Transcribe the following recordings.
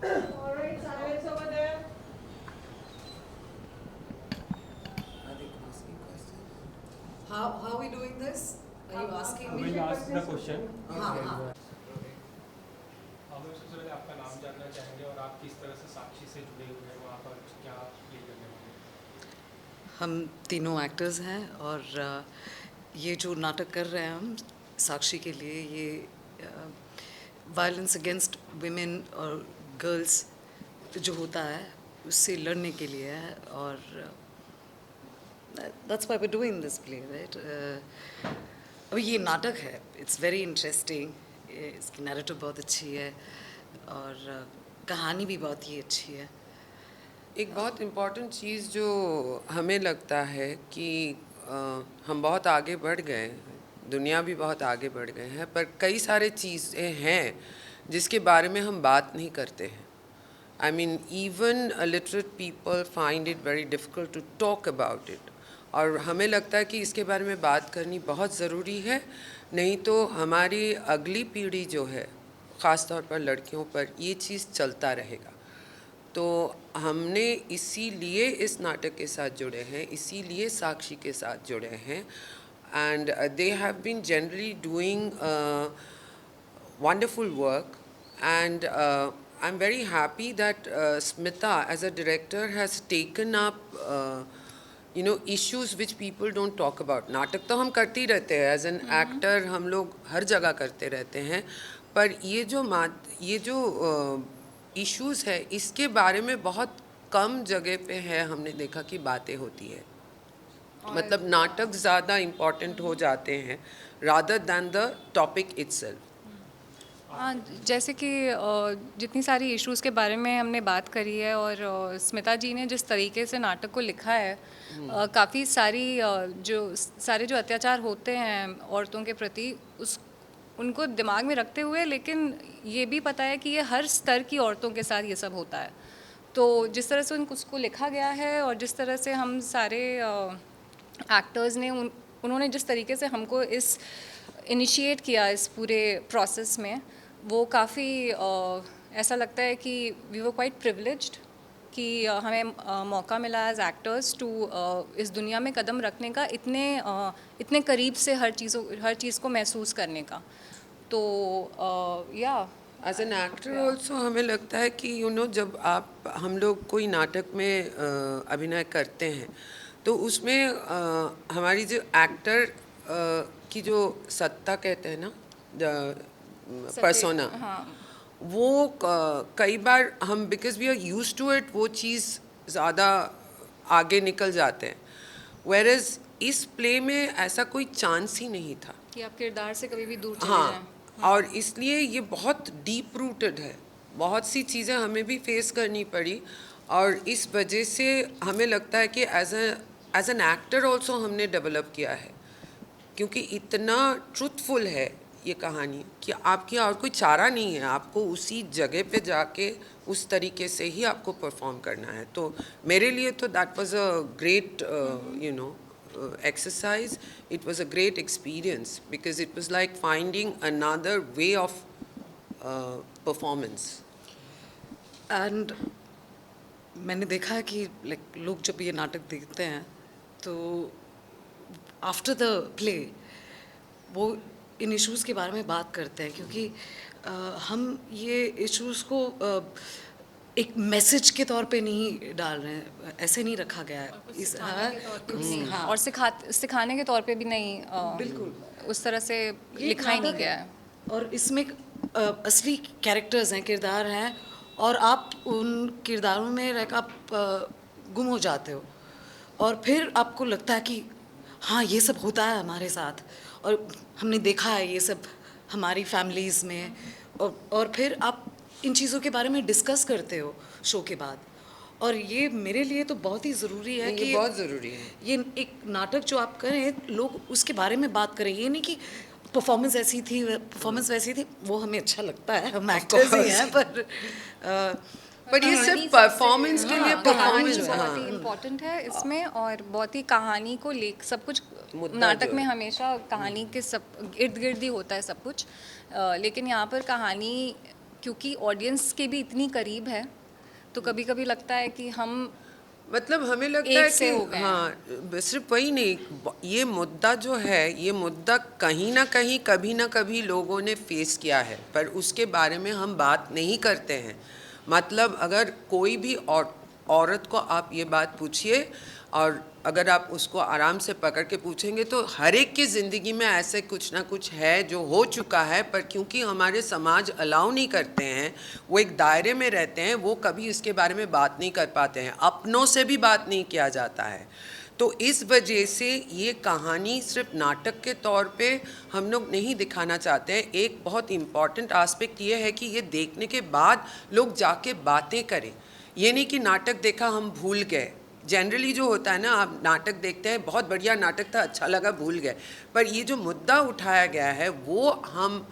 All right, silence over there. Are they asking questions? How are we doing this? Are you asking me? will ask the question. हाँ हाँ. हम सबसे पहले आपका नाम जानना चाहेंगे और आप किस तरह से साक्षी से जुड़े हुए हैं, वहाँ पर क्या प्ले करने वाले हैं। हम तीनों एक्टर्स हैं और ये जो नाटक कर रहे हैं हम साक्षी के लिए, ये वायलेंस अगेंस्ट विमेन और गर्ल्स जो होता है उससे लड़ने के लिए है. और that's why we doing this play, right. अब ये नाटक है, इट्स वेरी इंटरेस्टिंग. इसकी नैरेटिव बहुत अच्छी है और कहानी भी बहुत ही अच्छी है. एक बहुत इम्पॉर्टेंट चीज़ जो हमें लगता है कि हम बहुत आगे बढ़ गए, दुनिया भी बहुत आगे बढ़ गए हैं, पर कई सारे चीज़ें हैं जिसके बारे में हम बात नहीं करते हैं. I mean even literate people find it very difficult to talk about it. और हमें लगता है कि इसके बारे में बात करनी बहुत ज़रूरी है, नहीं तो हमारी अगली पीढ़ी जो है, ख़ास तौर पर लड़कियों पर ये चीज़ चलता रहेगा. तो हमने इसीलिए इस नाटक के साथ जुड़े हैं, इसीलिए साक्षी के साथ जुड़े हैं. And they have been generally doing wonderful work, and I'm very happy that Smita as a director has taken up issues which people don't talk about. नाटक तो हम करते ही रहते हैं, एज एन एक्टर हम लोग हर जगह करते रहते हैं, पर ये जो इश्यूज़ है इसके बारे में बहुत कम जगह पे है हमने देखा कि बातें होती है. मतलब नाटक ज़्यादा इम्पॉर्टेंट हो जाते हैं rather than the topic itself. हाँ, जैसे कि जितनी सारी इश्यूज़ के बारे में हमने बात करी है और स्मिता जी ने जिस तरीके से नाटक को लिखा है, काफ़ी सारी जो अत्याचार होते हैं औरतों के प्रति, उनको दिमाग में रखते हुए, लेकिन ये भी पता है कि ये हर स्तर की औरतों के साथ ये सब होता है. तो जिस तरह से उसको लिखा गया है और जिस तरह से हम सारे एक्टर्स ने उन्होंने जिस तरीके से हमको इस इनिशिएट किया इस पूरे प्रोसेस में, वो काफ़ी ऐसा लगता है कि वी वर क्वाइट प्रिविलेज्ड कि हमें मौका मिला एज एक्टर्स टू इस दुनिया में कदम रखने का, इतने करीब से हर चीज़ को महसूस करने का. तो या एज एन एक्टर ऑल्सो हमें लगता है कि जब हम लोग कोई नाटक में अभिनय करते हैं तो उसमें हमारी जो एक्टर की जो सत्ता कहते हैं ना, पर्सोना, हाँ, वो कई बार हम because we are use to it वो चीज़ ज़्यादा आगे निकल जाते हैं. वेयर एज इस प्ले में ऐसा कोई चांस ही नहीं था कि आप किरदार से कभी भी दूर चले हाँ. जाएं. और इसलिए ये बहुत डीप रूटेड है, बहुत सी चीज़ें हमें भी फेस करनी पड़ी, और इस वजह से हमें लगता है कि एज एन एक्टर ऑल्सो हमने डेवलप किया है, क्योंकि इतना ट्रूथफुल है ये कहानी कि आपकी और कोई चारा नहीं है, आपको उसी जगह पे जाके उस तरीके से ही आपको परफॉर्म करना है. तो मेरे लिए तो that was a great exercise. It was a great experience because it was like finding another way of performance. And मैंने देखा है कि लाइक लोग जब ये नाटक देखते हैं तो आफ्टर द प्ले वो इन इश्यूज़ के बारे में बात करते हैं, क्योंकि हम ये इश्यूज़ को एक मैसेज के तौर पे नहीं डाल रहे हैं, ऐसे नहीं रखा गया है इस. हाँ, और सिखाने के तौर पे भी नहीं, बिल्कुल उस तरह से ये लिखा ही नहीं नाटक गया है. है. और इसमें असली कैरेक्टर्स हैं, किरदार हैं, और आप उन किरदारों में रहकर आप गुम हो जाते हो, और फिर आपको लगता है कि हाँ ये सब होता है हमारे साथ, और हमने देखा है ये सब हमारी फैमिलीज़ में. और फिर आप इन चीज़ों के बारे में डिस्कस करते हो शो के बाद. और ये मेरे लिए तो बहुत ही ज़रूरी है कि ये बहुत ज़रूरी है. ये एक नाटक जो आप करें, लोग उसके बारे में बात करें. ये नहीं कि परफॉर्मेंस ऐसी थी, परफॉर्मेंस वैसी थी, वो हमें अच्छा लगता है, हम एक्टर्स ही हैं, पर ये सिर्फ परफॉर्मेंस के लिए कहानी परफॉर्मेंस बहुत ही इम्पोर्टेंट है इसमें, और बहुत ही कहानी को ले सब कुछ. मुद्दा नाटक जो में है. हमेशा कहानी के सब इर्द गिर्द ही होता है सब कुछ, लेकिन यहाँ पर कहानी क्योंकि ऑडियंस के भी इतनी करीब है, तो कभी कभी लगता है कि हम मतलब हमें लगता एक है से कि हो गए हैं। हाँ, सिर्फ वही नहीं, ये मुद्दा जो है, ये मुद्दा कहीं ना कहीं कभी ना कभी लोगों ने फेस किया है, पर उसके बारे में हम बात नहीं करते हैं। मतलब अगर कोई भी औरत को आप ये बात पूछिए, और अगर आप उसको आराम से पकड़ के पूछेंगे तो हर एक की ज़िंदगी में ऐसे कुछ ना कुछ है जो हो चुका है, पर क्योंकि हमारे समाज अलाउ नहीं करते हैं, वो एक दायरे में रहते हैं, वो कभी इसके बारे में बात नहीं कर पाते हैं, अपनों से भी बात नहीं किया जाता है। तो इस वजह से ये कहानी सिर्फ नाटक के तौर पे हम लोग नहीं दिखाना चाहते हैं। एक बहुत इम्पॉर्टेंट आस्पेक्ट ये है कि ये देखने के बाद लोग जाके बातें करें। ये नहीं कि नाटक देखा हम भूल गए। जनरली जो होता है ना, आप नाटक देखते हैं, बहुत बढ़िया नाटक था, अच्छा लगा, भूल गए, पर ये जो मुद्दा उठाया गया है वो हम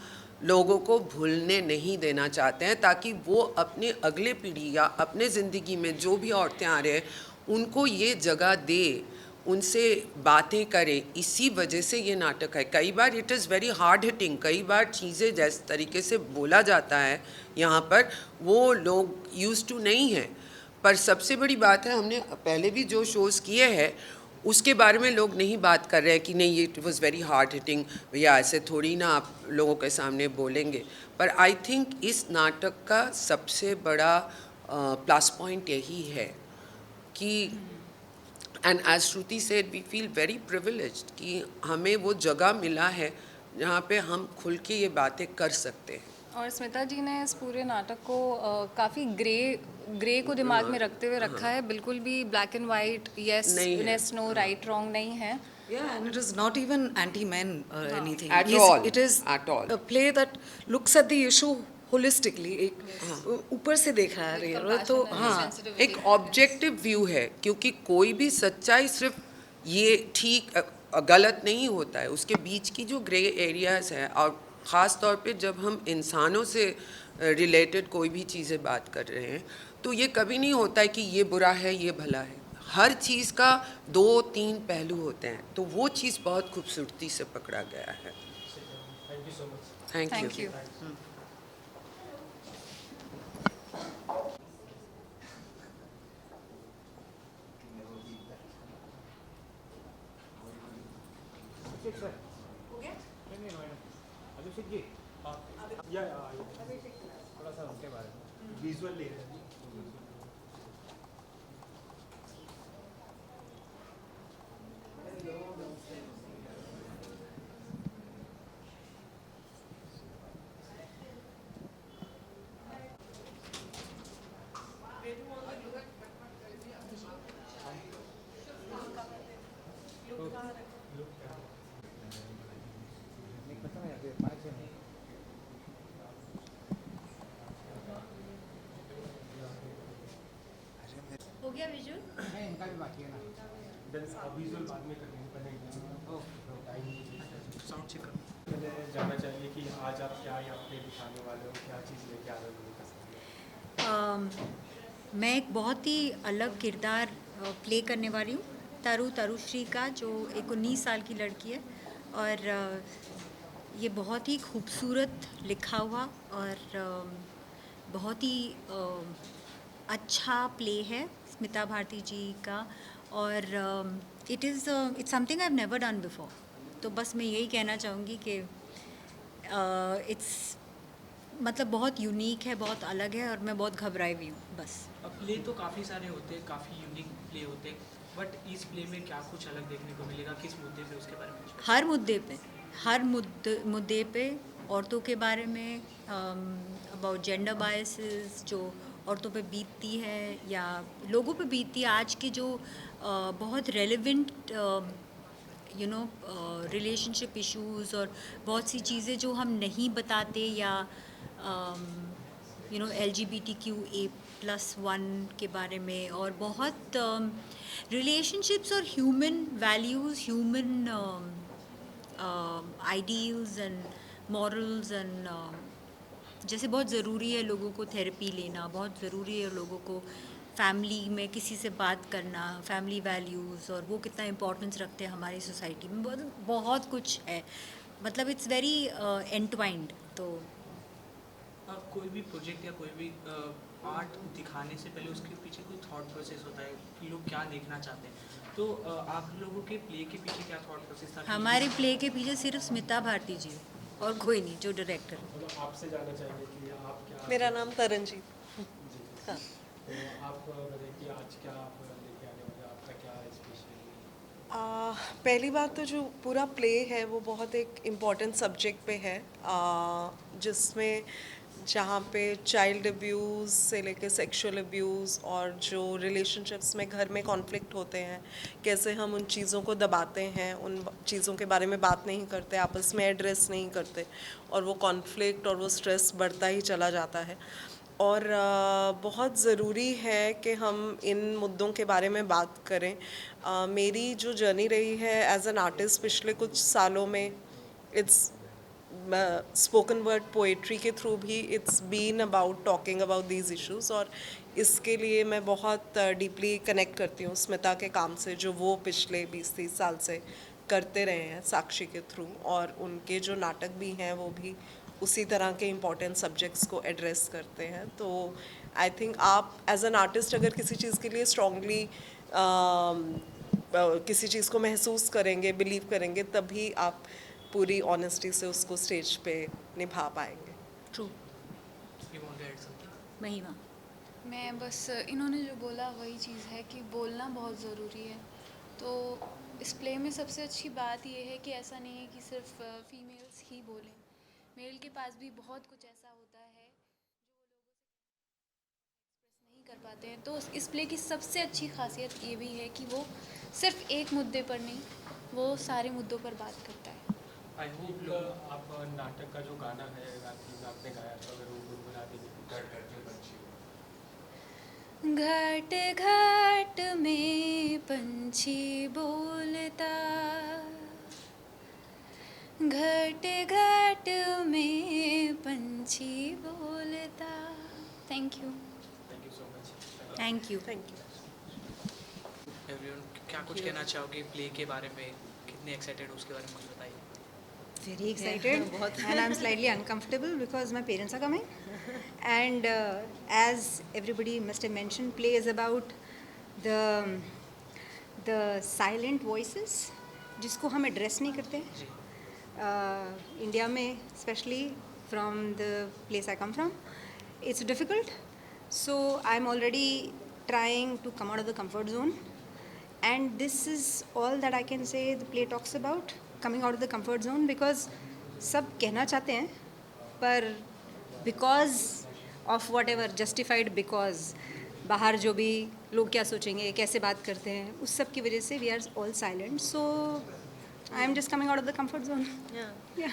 लोगों को भूलने नहीं देना चाहते हैं, ताकि वो अपने अगले पीढ़ी या अपने ज़िंदगी में जो भी औरतें आ रहे हैं उनको ये जगह दे, उनसे बातें करे। इसी वजह से ये नाटक है। कई बार it is very hard hitting, कई बार चीज़ें जिस तरीके से बोला जाता है यहाँ पर वो लोग यूज़ टू नहीं हैं। पर सबसे बड़ी बात है, हमने पहले भी जो शोज़ किए हैं उसके बारे में लोग नहीं बात कर रहे हैं कि नहीं ये it was very hard hitting, भैया ऐसे थोड़ी ना आप लोगों के सामने बोलेंगे। पर आई थिंक इस नाटक का सबसे बड़ा प्लस पॉइंट यही है कि and as Shruti said, we feel very privileged कि हमें वो जगह मिला है जहाँ पे हम खुल के ये बातें कर सकते हैं। और स्मिता जी ने इस पूरे नाटक को काफ़ी ग्रे को दिमाग में रखते हुए रखा है, बिल्कुल भी ब्लैक एंड वाइट, यस नहीं है। यस नो, राइट रॉन्ग नहीं है। Yeah, and it is not even anti-men or anything. At all, It is at all. a play that looks at the issue holistically. एक ऊपर से देख रहा है, तो हाँ, एक ऑब्जेक्टिव व्यू है, क्योंकि कोई भी सच्चाई सिर्फ ये ठीक गलत नहीं होता है, उसके बीच की जो ग्रे एरियाज हैं, और ख़ास तौर पे जब हम इंसानों से रिलेटेड कोई भी चीज़ें बात कर रहे हैं, तो ये कभी नहीं होता है कि ये बुरा है ये भला है। हर चीज़ का 2-3 पहलू होते हैं, तो वो चीज़ बहुत खूबसूरती से पकड़ा गया है। Thank you so much. Thank you. Abhishek ji, या थोड़ा सा उसके बारे में विजुअल ले रहे हैं। हो गया विजुअल? विजुअल बाद में करेंगे, साउंड चेक करो। मैंने जानना चाहिए कि आज आप क्या यहाँ पे दिखाने वाले हो, क्या चीज़ लेके आ रहे हो लोगों के सामने? मैं एक बहुत ही अलग किरदार प्ले करने वाली हूँ, तरुश्री का, जो एक 19 साल की लड़की है। और ये बहुत ही खूबसूरत लिखा हुआ और बहुत ही अच्छा प्ले है स्मिता भारती जी का। और it's something I have never done before. तो बस मैं यही कहना चाहूँगी कि इट्स मतलब बहुत यूनिक है, बहुत अलग है, और मैं बहुत घबराई हुई हूँ बस। प्ले तो काफ़ी सारे होते हैं, काफ़ी यूनिक प्ले होते हैं, बट इस प्ले में क्या कुछ अलग देखने को मिलेगा? किस मुद्दे पे, उसके बारे में कुछ? हर मुद्दे पे, औरतों के बारे में, अबाउट जेंडर बायसेस जो औरतों पे बीतती है या लोगों पे बीतती है, आज के जो बहुत रेलेवेंट रिलेशनशिप इश्यूज़ और बहुत सी चीज़ें जो हम नहीं बताते, या LGBTQA+1 के बारे में, और बहुत रिलेशनशिप्स और human values, human ideals and morals and जैसे बहुत ज़रूरी है लोगों को थेरेपी लेना, बहुत ज़रूरी है लोगों को फैमिली में किसी से बात करना, फैमिली वैल्यूज़, और वो कितना इम्पोर्टेंस रखते हैं हमारी सोसाइटी में। बहुत कुछ है, मतलब इट्स वेरी एंटवाइंड। तो कोई भी प्रोजेक्ट या कोई भी आर्ट दिखाने से पहले उसके पीछे कोई थॉट प्रोसेस होता है कि लोग क्या देखना चाहते हैं, तो आप लोगों के प्ले के पीछे क्या थॉट प्रोसेस था? हमारे प्ले के पीछे सिर्फ स्मिता भारती जी है और कोई नहीं, जो डायरेक्टर है। मतलब आपसे जानना चाहेंगे कि आप क्या मेरा नाम तरनजीत। जी। हाँ। तो आप बताइए कि आज क्या आप लेके आने वाले, आपका क्या स्पेशल? पहली बात तो जो पूरा प्ले है वो बहुत एक इम्पॉर्टेंट सब्जेक्ट पे है, जिसमें जहाँ पे चाइल्ड अब्यूज़ से लेके सेक्सुअल अब्यूज़ और जो रिलेशनशिप्स में घर में कॉन्फ्लिक्ट होते हैं, कैसे हम उन चीज़ों को दबाते हैं, उन चीज़ों के बारे में बात नहीं करते, आपस में एड्रेस नहीं करते, और वो कॉन्फ्लिक्ट और वो स्ट्रेस बढ़ता ही चला जाता है। और बहुत ज़रूरी है कि हम इन मुद्दों के बारे में बात करें। मेरी जो जर्नी रही है एज एन आर्टिस्ट पिछले कुछ सालों में, इट्स स्पोकन वर्ड पोएट्री के थ्रू भी it's been about talking about these issues, और इसके लिए मैं बहुत डीपली कनेक्ट करती हूँ स्मिता के काम से, जो वो पिछले 20-30 साल से करते रहे हैं साक्षी के थ्रू, और उनके जो नाटक भी हैं वो भी उसी तरह के इम्पॉर्टेंट सब्जेक्ट्स को एड्रेस करते हैं। तो आई थिंक आप एज एन आर्टिस्ट अगर किसी चीज़ के लिए स्ट्रांगली किसी चीज़ को महसूस करेंगे, बिलीव करेंगे, तभी आप पूरी ऑनेस्टी से उसको स्टेज पे निभा पाएंगे। True. You want to add something? महिमा। मैं बस इन्होंने जो बोला वही चीज़ है कि बोलना बहुत ज़रूरी है। तो इस प्ले में सबसे अच्छी बात ये है कि ऐसा नहीं है कि सिर्फ फीमेल्स ही बोलें, मेल के पास भी बहुत कुछ ऐसा होता है जो वो लोगों से नहीं कर पाते हैं। तो इस प्ले की सबसे अच्छी खासियत ये भी है कि वो सिर्फ एक मुद्दे पर नहीं, वो सारे मुद्दों पर बात करता है। आई होप आप नाटक का जो गाना है आपने गाया था, अगर वो गुनगुना देंगे। घाट घाट में पंछी बोलता, घाट घाट में पंछी बोलता। Thank you. Thank you so much. Thank you. Everyone, क्या कुछ कहना चाहोगे प्ले के बारे में? कितने एक्साइटेड हो उसके बारे में कुछ बताइए। Very excited, and I'm slightly uncomfortable because my parents are coming. And as everybody must have mentioned, play is about the silent voices जिसको हम एड्रेस नहीं करते। इंडिया में specially from the place I come from, it's difficult, so I am already trying to come out of the comfort zone, and this is all that I can say the play talks about, coming out of the comfort zone, because सब कहना चाहते हैं पर because of what ever justified, because बाहर जो भी लोग क्या सोचेंगे, कैसे बात करते हैं, उस सब की वजह से we are all silent, so I am just coming out of the comfort zone. या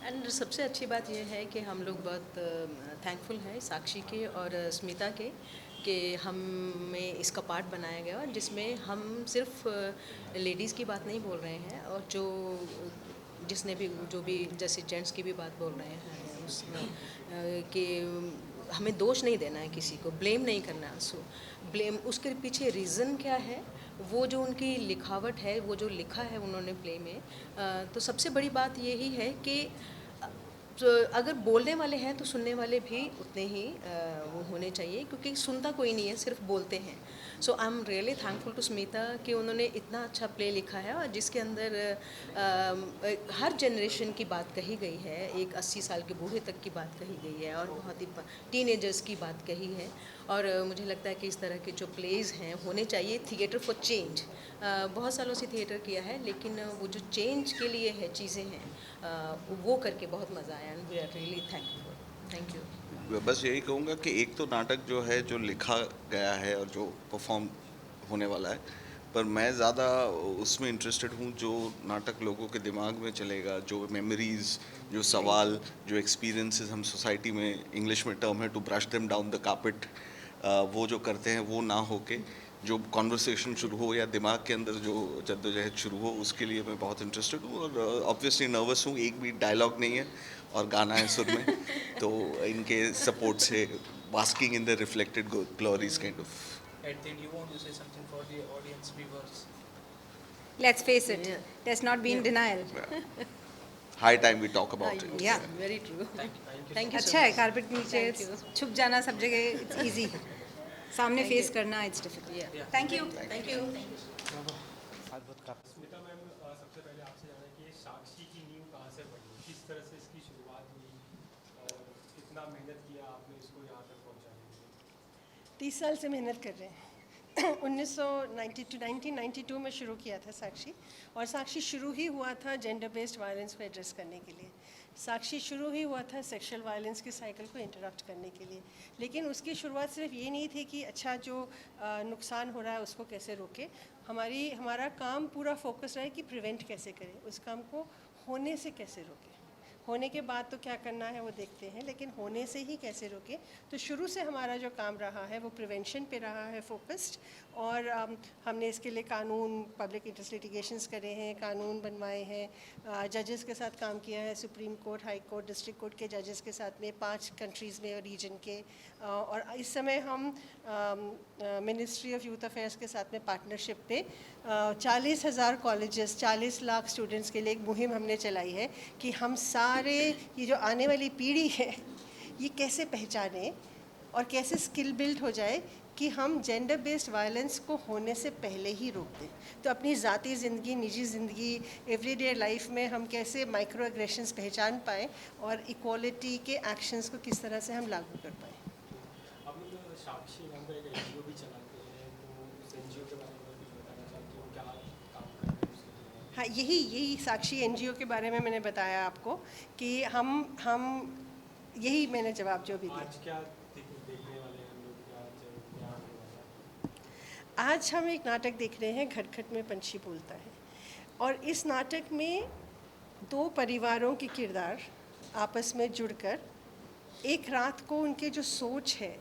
एंड सबसे अच्छी बात यह है कि हम लोग बहुत थैंकफुल हैं साक्षी के और स्मिता के कि हमें इसका पार्ट बनाया गया, और जिसमें हम सिर्फ लेडीज़ की बात नहीं बोल रहे हैं, और जिसने भी जो भी जैसे जेंट्स की भी बात बोल रहे हैं उसमें कि हमें दोष नहीं देना है, किसी को ब्लेम नहीं करना। सो ब्लेम उसके पीछे रीज़न क्या है, वो जो उनकी लिखावट है, वो जो लिखा है उन्होंने प्ले में, तो सबसे बड़ी बात यही है कि तो अगर बोलने वाले हैं तो सुनने वाले भी उतने ही वो होने चाहिए, क्योंकि सुनता कोई नहीं है, सिर्फ बोलते हैं। So I am really thankful to Smita कि उन्होंने इतना अच्छा प्ले लिखा है, और जिसके अंदर हर जनरेशन की बात कही गई है, एक 80 साल के बूढ़े तक की बात कही गई है, और बहुत ही टीनेजर्स की बात कही है। और मुझे लगता है कि इस तरह के जो प्लेज हैं होने चाहिए। थिएटर फॉर चेंज, बहुत सालों से थिएटर किया है, लेकिन वो जो चेंज के लिए है चीज़ें हैं, वो करके बहुत मज़ा आया, and we are really thankful. Thank you. बस यही कहूँगा कि एक तो नाटक जो है जो लिखा गया है और जो परफॉर्म होने वाला है, पर मैं ज़्यादा उसमें इंटरेस्टेड हूँ जो नाटक लोगों के दिमाग में चलेगा, जो मेमोरीज़, जो सवाल, जो एक्सपीरियंसेस हम सोसाइटी में, इंग्लिश में टर्म है to brush them down the carpet, वो जो करते हैं वो ना होके जो कॉन्वर्सेशन शुरू हो या दिमाग के अंदर जो जद्दोजहद शुरू हो, उसके लिए मैं बहुत इंटरेस्टेड हूँ। और ऑब्वियसली नर्वस हूँ, एक भी डायलॉग नहीं है और गाना है सुर में, तो इनके सपोर्ट से basking in the reflected glories kind of. At the end, you want to say something for the audience viewers? Let's face it, let's not be in denial. high time we talk about it. या very true thank you अच्छा है carpet नीचे छुप जाना सब जगह, it's easy. सामने face करना it's difficult. Thank you. Smita ma'am, सबसे पहले आपसे जानना है कि ये साक्षी की नींव कहाँ से बनी, किस तरह से इसकी शुरुआत हुई और कितना मेहनत किया आपने इसको यहाँ तक पहुँचाने के लिए? 30 साल से मेहनत कर रहे हैं। 1992 में शुरू किया था साक्षी, और साक्षी शुरू ही हुआ था जेंडर बेस्ड वायलेंस को एड्रेस करने के लिए। साक्षी शुरू ही हुआ था सेक्सुअल वायलेंस के साइकिल को इंटरप्ट करने के लिए। लेकिन उसकी शुरुआत सिर्फ ये नहीं थी कि अच्छा जो नुकसान हो रहा है उसको कैसे रोके। हमारा काम पूरा फोकस रहा है कि प्रिवेंट कैसे करें, उस काम को होने से कैसे रोकें। होने के बाद तो क्या करना है वो देखते हैं, लेकिन होने से ही कैसे रोके। तो शुरू से हमारा जो काम रहा है वो प्रिवेंशन पे रहा है फोकस्ड, और हमने इसके लिए कानून, पब्लिक इंटरेस्ट लिटिगेशंस करे हैं, कानून बनवाए हैं, जजेस के साथ काम किया है, supreme court, high court, district court के जजेस के साथ में 5 कंट्रीज़ में और रीजन के। और इस समय हम मिनिस्ट्री ऑफ यूथ अफेयर्स के साथ में पार्टनरशिप पे 40,000 कॉलेजेस, 40 लाख स्टूडेंट्स के लिए एक मुहिम हमने चलाई है कि हम सारे ये जो आने वाली पीढ़ी है ये कैसे पहचानें और कैसे स्किल बिल्ड हो जाए कि हम जेंडर बेस्ड वायलेंस को होने से पहले ही रोक दें। तो अपनी ज़ाती ज़िंदगी, निजी ज़िंदगी, एवरीडे लाइफ में हम कैसे माइक्रो एग्रेशंस पहचान पाएँ और इक्वालिटी के एक्शंस को किस तरह से हम लागू कर पाएँ। आप लोग साक्षी नाम का एक NGO भी चलाते हैं, तो उस NGO के बारे में कुछ बताना चाहते हो, क्या काम कर रहे हैं उसके लिए? हाँ, यही साक्षी NGO के बारे में मैंने बताया आपको कि हम यही मैंने जवाब जो भी दिया। आज क्या देखने वाले हैं हम लोग, क्या आज यहाँ आने वाला है? आज हम एक नाटक देख रहे हैं, खटखट में पंछी बोलता है। और इस नाटक में 2 परिवारों के किरदार आपस में जुड़कर एक रात को उनके जो सोच है,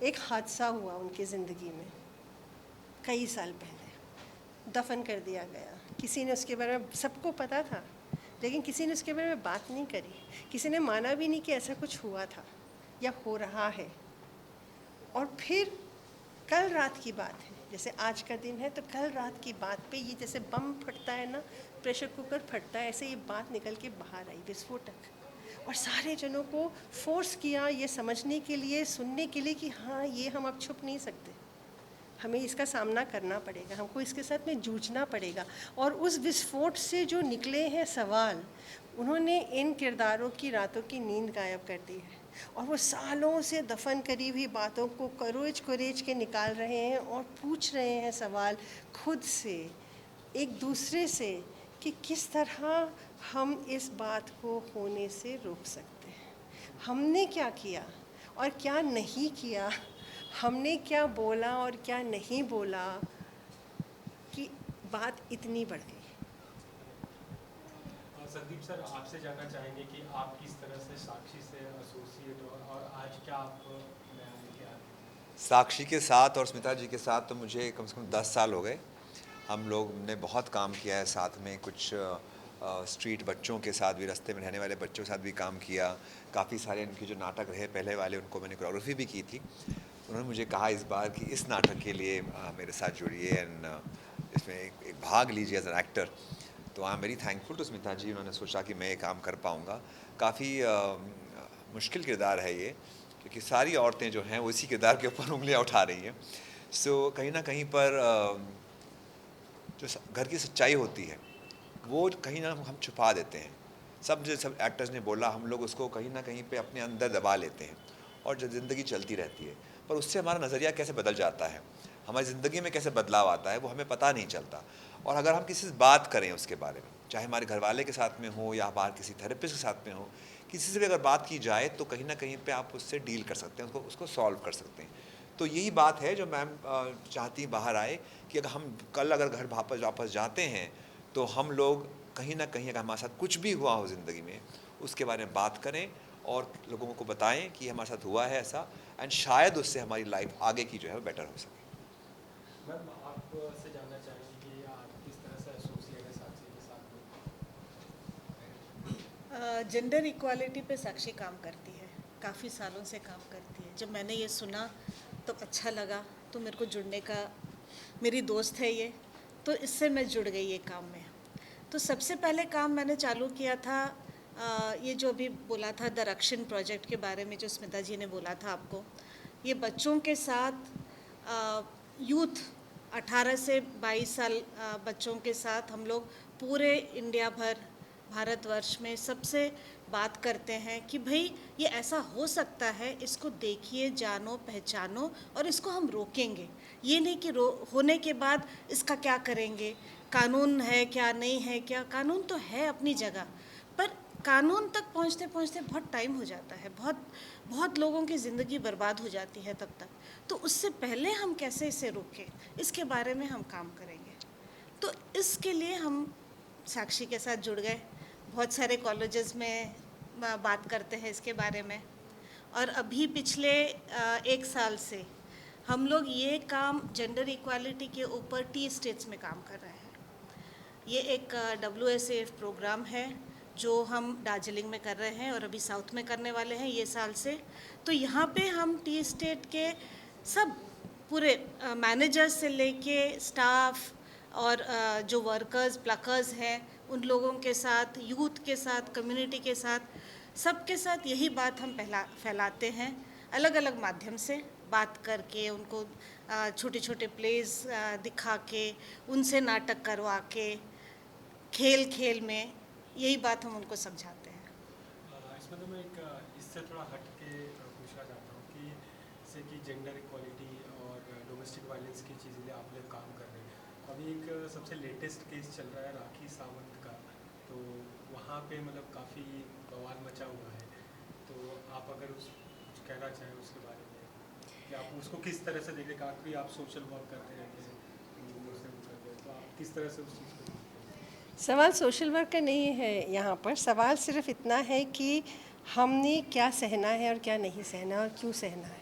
एक हादसा हुआ उनकी ज़िंदगी में कई साल पहले, दफन कर दिया गया। किसी ने उसके बारे में, सबको पता था लेकिन किसी ने उसके बारे में बात नहीं करी, किसी ने माना भी नहीं कि ऐसा कुछ हुआ था या हो रहा है। और फिर कल रात की बात है, जैसे आज का दिन है तो कल रात की बात पे ये जैसे बम फटता है ना, प्रेशर कुकर फटता है, ऐसे ये बात निकल के बाहर आई, विस्फोटक। और सारे जनों को फोर्स किया ये समझने के लिए, सुनने के लिए कि हाँ ये हम अब छुप नहीं सकते, हमें इसका सामना करना पड़ेगा, हमको इसके साथ में जूझना पड़ेगा। और उस विस्फोट से जो निकले हैं सवाल, उन्होंने इन किरदारों की रातों की नींद गायब कर दी है। और वो सालों से दफन करी हुई बातों को कुरेच के निकाल रहे हैं और पूछ रहे हैं सवाल खुद से, एक दूसरे से, कि किस तरह हम इस बात को होने से रोक सकते हैं। हमने क्या किया और क्या नहीं किया, हमने क्या बोला और क्या नहीं बोला कि बात इतनी बढ़ गई। संदीप सर, आपसे जानना चाहेंगे कि आप किस तरह से साक्षी से एसोसिएट और आज क्या आप नया लेके आए? साक्षी के साथ और स्मिता जी के साथ तो मुझे कम से कम 10 साल हो गए। हम लोग ने बहुत काम किया है साथ में, कुछ स्ट्रीट बच्चों के साथ भी, रास्ते में रहने वाले बच्चों के साथ भी काम किया। काफ़ी सारे इनके जो नाटक रहे पहले वाले, उनको मैंने कोरियोग्राफी भी की थी। उन्होंने मुझे कहा इस बार कि इस नाटक के लिए मेरे साथ जुड़िए एंड इसमें एक भाग लीजिए एज एन एक्टर। तो I am very thankful to Smita ji, उन्होंने सोचा कि मैं ये काम कर पाऊँगा। काफ़ी मुश्किल किरदार है ये, क्योंकि सारी औरतें जो हैं वो इसी किरदार के ऊपर उंगलियाँ उठा रही हैं। सो कहीं ना कहीं पर जो घर की सच्चाई होती है वो कहीं ना हम छुपा देते हैं। सब एक्टर्स ने बोला, हम लोग उसको कहीं ना कहीं पे अपने अंदर दबा लेते हैं और जो ज़िंदगी चलती रहती है, पर उससे हमारा नज़रिया कैसे बदल जाता है, हमारी ज़िंदगी में कैसे बदलाव आता है, वो हमें पता नहीं चलता। और अगर हम किसी से बात करें उसके बारे में, चाहे हमारे घर वाले के साथ में हो या बाहर किसी थेरेपिस्ट के साथ में हो, किसी से भी अगर बात की जाए तो कहीं ना कहीं पे आप उससे डील कर सकते हैं, उसको सॉल्व कर सकते हैं। तो यही बात है जो मैम चाहती बाहर आए कि अगर हम कल अगर घर वापस जाते हैं तो हम लोग कहीं ना कहीं अगर हमारे साथ कुछ भी हुआ हो ज़िंदगी में, उसके बारे में बात करें और लोगों को बताएं कि हमारे साथ हुआ है ऐसा, एंड शायद उससे हमारी लाइफ आगे की जो है वो बेटर हो सके। मैम, आपसे जानना चाहेंगे कि आप किस तरह से एसोसिएट है साक्षी के साथ? जेंडर इक्वालिटी पे साक्षी काम करती है, काफ़ी सालों से काम करती है। जब मैंने ये सुना तो अच्छा लगा, तो मेरे को जुड़ने का, मेरी दोस्त है ये, तो इससे मैं जुड़ गई ये काम में। तो सबसे पहले काम मैंने चालू किया था ये जो भी बोला था द रक्षण प्रोजेक्ट के बारे में, जो स्मिता जी ने बोला था आपको, ये बच्चों के साथ यूथ 18 से 22 साल बच्चों के साथ हम लोग पूरे इंडिया भर, भारतवर्ष में सबसे बात करते हैं कि भाई ये ऐसा हो सकता है, इसको देखिए, जानो, पहचानो और इसको हम रोकेंगे। ये नहीं कि होने के बाद इसका क्या करेंगे, कानून है क्या, नहीं है क्या। कानून तो है अपनी जगह, पर कानून तक पहुंचते पहुंचते बहुत टाइम हो जाता है, बहुत लोगों की ज़िंदगी बर्बाद हो जाती है तब तक। तो उससे पहले हम कैसे इसे रोकें, इसके बारे में हम काम करेंगे। तो इसके लिए हम साक्षी के साथ जुड़ गए, बहुत सारे कॉलेजेस में बात करते हैं इसके बारे में। और अभी पिछले 1 साल से हम लोग ये काम जेंडर इक्वालिटी के ऊपर टी स्टेट्स में काम कर रहे हैं। ये एक WSAF प्रोग्राम है जो हम दार्जिलिंग में कर रहे हैं और अभी साउथ में करने वाले हैं ये साल से। तो यहाँ पे हम टी स्टेट के सब पूरे मैनेजर्स से लेके स्टाफ और जो वर्कर्स प्लकर्स हैं उन लोगों के साथ, यूथ के साथ, कम्युनिटी के साथ, सबके साथ यही बात हम फैलाते हैं, अलग अलग माध्यम से बात करके, उनको छोटे छोटे प्लेस दिखा के, उनसे नाटक करवा के, खेल में यही बात हम उनको समझाते हैं। इसमें तो मैं एक इससे थोड़ा हट के पूछना चाहता हूँ कि जैसे कि जेंडर इक्वालिटी और डोमेस्टिक वायलेंस की चीज़ें आप लोग काम कर रहे हैं। अभी एक सबसे लेटेस्ट केस चल रहा है राखी सावंत का, तो वहाँ पे मतलब काफ़ी बवाल मचा हुआ है। तो आप अगर कुछ कहना चाहें उसके बारे में कि आप उसको किस तरह से देखें, काफ़ी आप सोशल वर्क करते रहते हैं, तो आप किस तरह से उस चीज़ को देखते हैं? सवाल सोशल वर्क का नहीं है यहाँ पर, सवाल सिर्फ इतना है कि हमने क्या सहना है और क्या नहीं सहना और क्यों सहना है।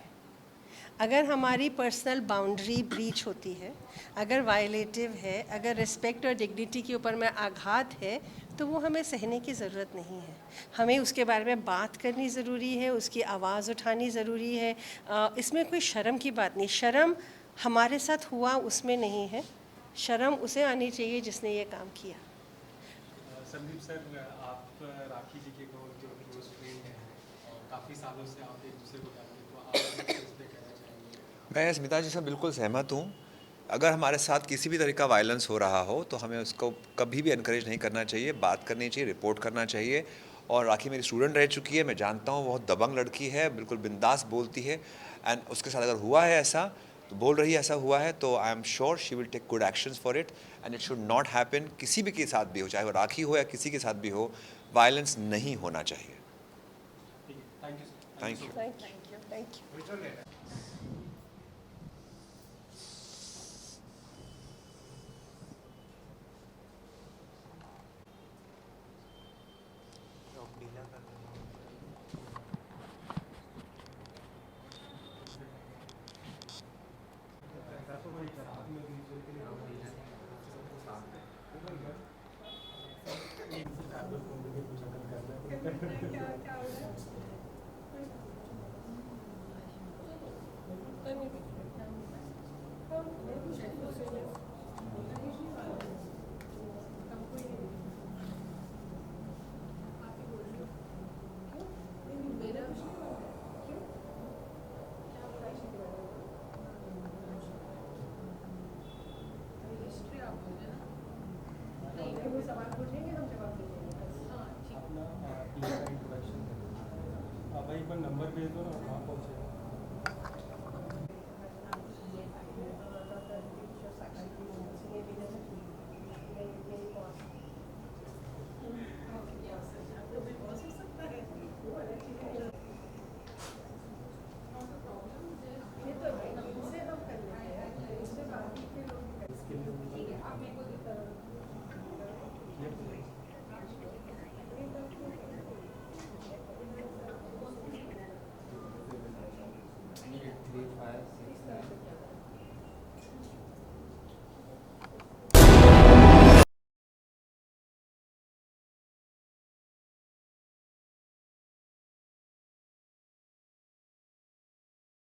अगर हमारी पर्सनल बाउंड्री ब्रीच होती है, अगर वायलेटिव है, अगर रिस्पेक्ट और डिग्निटी के ऊपर में आघात है, तो वो हमें सहने की ज़रूरत नहीं है। हमें उसके बारे में बात करनी ज़रूरी है, उसकी आवाज़ उठानी ज़रूरी है। इसमें कोई शर्म की बात नहीं, शर्म हमारे साथ हुआ उसमें नहीं है, शर्म उसे आनी चाहिए जिसने ये काम किया। संदीप सर, आप राखी जी के जो क्लोज फ्रेंड हैं और काफ़ी सालों से आप एक दूसरे को जानते हैं, तो आप इस पे कहना चाहेंगे? मैं स्मिता जी से बिल्कुल सहमत हूँ। अगर हमारे साथ किसी भी तरह का वायलेंस हो रहा हो तो हमें उसको कभी भी इनकरेज नहीं करना चाहिए, बात करनी चाहिए, रिपोर्ट करना चाहिए। और राखी मेरी स्टूडेंट रह चुकी है, मैं जानता हूँ बहुत दबंग लड़की है, बिल्कुल बिंदास बोलती है। एंड उसके साथ अगर हुआ है ऐसा, तो बोल रही है ऐसा हुआ है, तो I am sure she will take good actions for it and it should not happen. किसी भी के साथ भी हो, चाहे वो राखी हो या किसी के साथ भी हो, वायलेंस नहीं होना चाहिए। Thank you. Thank you.